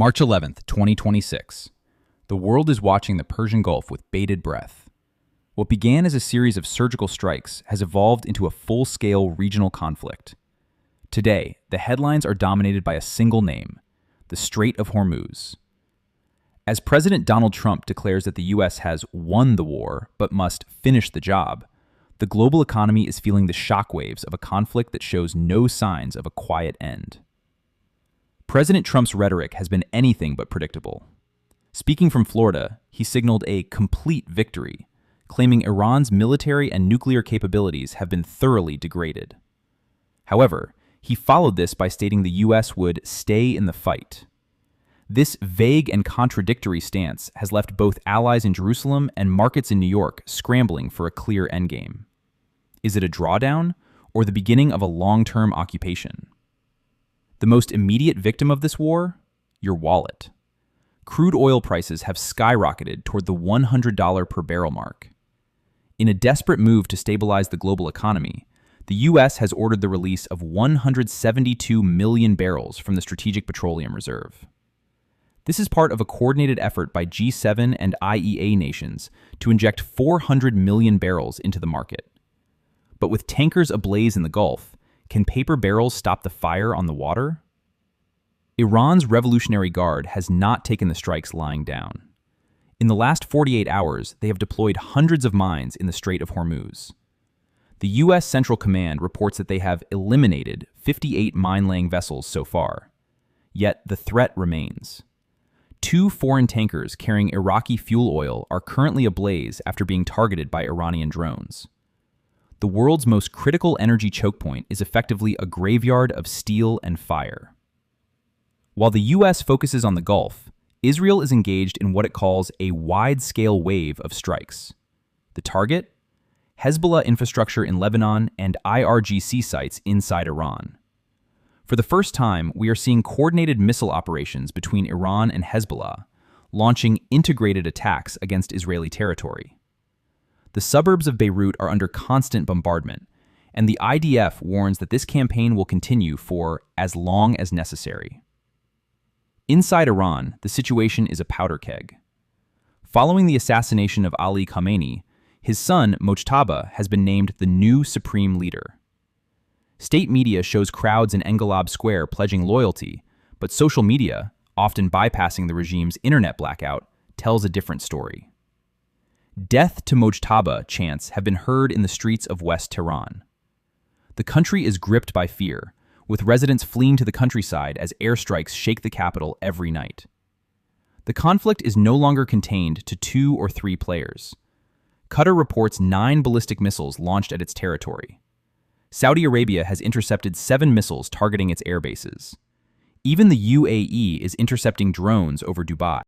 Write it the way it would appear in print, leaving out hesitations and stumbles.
March 11th, 2026. The world is watching the Persian Gulf with bated breath. What began as a series of surgical strikes has evolved into a full-scale regional conflict. Today, the headlines are dominated by a single name, the Strait of Hormuz. As President Donald Trump declares that the U.S. has won the war but must finish the job, the global economy is feeling the shockwaves of a conflict that shows no signs of a quiet end. President Trump's rhetoric has been anything but predictable. Speaking from Florida, he signaled a complete victory, claiming Iran's military and nuclear capabilities have been thoroughly degraded. However, he followed this by stating the U.S. would stay in the fight. This vague and contradictory stance has left both allies in Jerusalem and markets in New York scrambling for a clear endgame. Is it a drawdown or the beginning of a long-term occupation? The most immediate victim of this war? Your wallet. Crude oil prices have skyrocketed toward the $100 per barrel mark. In a desperate move to stabilize the global economy, the U.S. has ordered the release of 172 million barrels from the Strategic Petroleum Reserve. This is part of a coordinated effort by G7 and IEA nations to inject 400 million barrels into the market. But with tankers ablaze in the Gulf, can paper barrels stop the fire on the water? Iran's Revolutionary Guard has not taken the strikes lying down. In the last 48 hours, they have deployed hundreds of mines in the Strait of Hormuz. The U.S. Central Command reports that they have eliminated 58 mine-laying vessels so far. Yet the threat remains. 2 foreign tankers carrying Iraqi fuel oil are currently ablaze after being targeted by Iranian drones. The world's most critical energy choke point is effectively a graveyard of steel and fire. While the U.S. focuses on the Gulf, Israel is engaged in what it calls a wide-scale wave of strikes. The target? Hezbollah infrastructure in Lebanon and IRGC sites inside Iran. For the first time, we are seeing coordinated missile operations between Iran and Hezbollah, launching integrated attacks against Israeli territory. The suburbs of Beirut are under constant bombardment, and the IDF warns that this campaign will continue for as long as necessary. Inside Iran, the situation is a powder keg. Following the assassination of Ali Khamenei, his son, Mojtaba, has been named the new supreme leader. State media shows crowds in Engelab Square pledging loyalty, but social media, often bypassing the regime's internet blackout, tells a different story. Death to Mojtaba chants have been heard in the streets of West Tehran. The country is gripped by fear, with residents fleeing to the countryside as airstrikes shake the capital every night. The conflict is no longer contained to 2 or 3 players. Qatar reports 9 ballistic missiles launched at its territory. Saudi Arabia has intercepted 7 missiles targeting its air bases. Even the UAE is intercepting drones over Dubai.